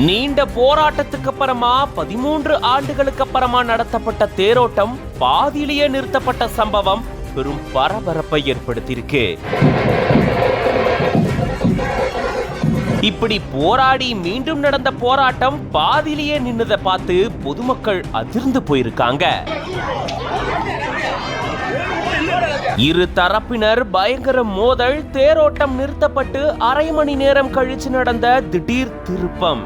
நீண்ட போராட்டத்துக்கு அப்புறமா 13 ஆண்டுகளுக்கு அப்புறமா நடத்தப்பட்ட தேரோட்டம் பாதியிலேயே நிறுத்தப்பட்ட சம்பவம் பெரும் பரபரப்பை ஏற்படுத்தியிருக்கு. இப்படி போராடி மீண்டும் நடந்த போராட்டம் பாதியிலேயே நின்னதை பார்த்து பொதுமக்கள் அதிர்ந்து போயிருக்காங்க. இரு தரப்பினர் பயங்கர மோதல், தேரோட்டம் நிறுத்தப்பட்டு அரை மணி நேரம் கழிச்சு நடந்த திடீர் திருப்பம்.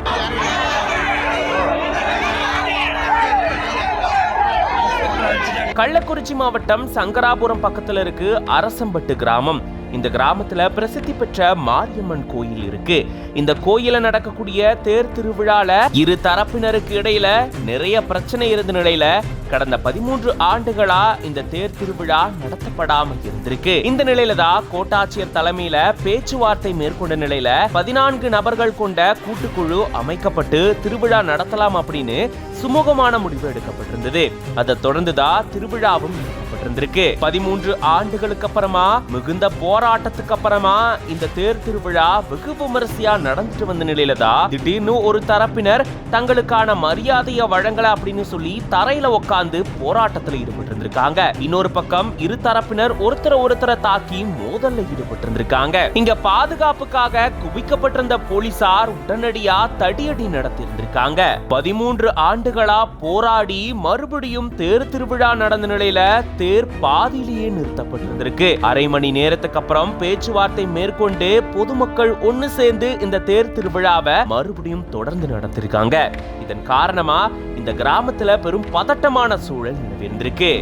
கள்ளக்குறிச்சி மாவட்டம் சங்கராபுரம் பக்கத்துல இருக்கு அரசம்பட்டு கிராமம். இந்த கிராமத்துல பிரசித்தி பெற்ற மாரியம்மன் கோயில் இருக்கு. இந்த கோயில நடக்கக்கூடிய தேர் திருவிழால இரு தரப்பினருக்கு இடையில நிறைய பிரச்சனை இருந்த நிலையில கடந்த 13 ஆண்டுகளா இந்த தேர் திருவிழா நடத்தப்படாம இருந்திருக்கு. இந்த நிலையில தான் கோட்டாட்சியர் தலைமையில பேச்சுவார்த்தை மேற்கொண்ட நிலையில 14 நபர்கள் கொண்ட கூட்டுக்குழு அமைக்கப்பட்டு திருவிழா நடத்தலாம் அப்படின்னு சுமூகமான முடிவு எடுக்கப்பட்டிருந்தது. அதை தொடர்ந்துதான் திருவிழாவும் நடத்தப்பட்டிருந்திருக்கு. 13 ஆண்டுகளுக்கு அப்புறமா மிகுந்த போராட்டத்துக்கு அப்புறமா இந்த தேர் திருவிழா வெகு விமரிசையா நடந்துட்டு வந்த நிலையில தான் திடீர்னு ஒரு தரப்பினர் தங்களுக்கான மரியாதையை வழங்கல அப்படின்னு சொல்லி தரையில உட்கார்ந்து போராட்டத்தில் ஈடுபட்டு இருந்திருக்காங்க. இன்னொரு பக்கம் இரு தரப்பினர் ஒருத்தரை தாக்கி மோதல்ல ஈடுபட்டு இருந்திருக்காங்க. இங்க பாதுகாப்புக்காக குவிக்கப்பட்டிருந்த போலீசார் உடனடியா தடியடி நடத்தி இருந்திருக்காங்க. 13 ஆண்டுகளா போராடி மறுபடியும் தேர் திருவிழா நடந்த நிலையில தேர் பாதியிலேயே நிறுத்தப்பட்டிருந்திருக்கு. அரை மணி நேரத்துக்கு அப்புறம் பேச்சுவார்த்தை மேற்கொண்டு பொதுமக்கள் ஒன்னு சேர்ந்து இந்த தேர் திருவிழாவை மறுபடியும் தொடர்ந்து நடத்திருக்காங்க. இதன் காரணமா இந்த கிராமத்துல பெரும் பதட்டமான சூழல் நிலவிருந்திருக்கு.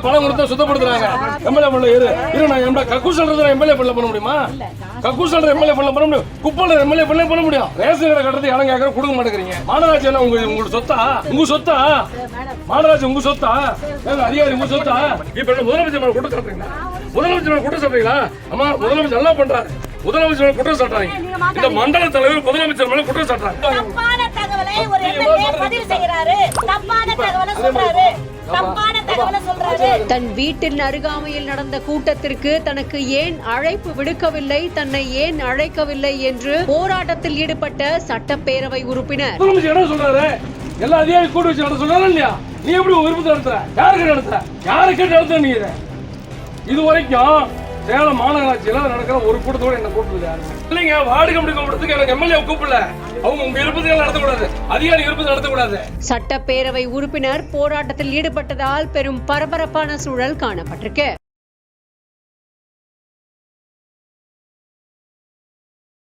பணம் கொடுத்தா சுத்தப்படுத்துறாங்க. கக்கூஸ் எம்எல்ஏ பண்ண முடியுமா? கக்கூஸ் எம்எல்ஏ பண்ண முடியும், குப்பல் எம்எல்ஏ பண்ண முடியும். ரேஷன் கடை கட்டுறது யாரும் கேட்கற கொடுக்க மாட்டேங்கிறீங்க. மாநகராட்சி உங்க சொத்தா? உங்க சொத்தா? மாநகராட்சி உங்க சொத்தா? அதிகாரி உங்க சொத்தா? இப்ப முதலமைச்சர் மேல குற்றம் சாட்டுறீங்களா? முதலமைச்சர் மேல குற்றம் சாட்டுறீங்களா? ஆமா, முதலமைச்சர் நல்லா பண்றாரு. முதலமைச்சர் குற்றம் சாட்டுறாங்க. இந்த மண்டல தலைவர் முதலமைச்சர் மேல குற்றம் சாட்டுறாங்க. தப்பான தகவலை ஒரு எம்எல்ஏ பதிவு செய்யறாரு. தப்பான தகவலை சொல்றாரு. தன் வீட்டின் அருகாமையில் நடந்த கூட்டத்திற்கு தனக்கு ஏன் அழைப்பு விடுக்கவில்லை, தன்னை ஏன் அழைக்கவில்லை என்று போராட்டத்தில் ஈடுபட்ட சட்டப்பேரவை உறுப்பினர் எல்லா அதிகாரி கூட்டு வச்சு நடத்த சொல்றாரு இல்லையா? நீ எப்படி விருப்பத்தை நடத்துற? யாருக்கு நடத்துற? யாருக்கு நடத்த? நீ இது வரைக்கும் சேலம் மாநகராட்சியில நடக்கிற ஒரு கூட்டத்தோட என்ன கூப்பிடுது இல்லைங்க. வார்டு கமிட்டி கூப்பிடுறதுக்கு எனக்கு எம்எல்ஏ கூப்பிடல. அவங்க உங்க விருப்பத்தை நடத்தக்கூடாது, அதிகாரி விருப்பத்தை நடத்தக்கூடாது. சட்டப்பேரவை உறுப்பினர் போராட்டத்தில் ஈடுபட்டதால் பெரும் பரபரப்பான சூழல் காணப்பட்டிருக்கு.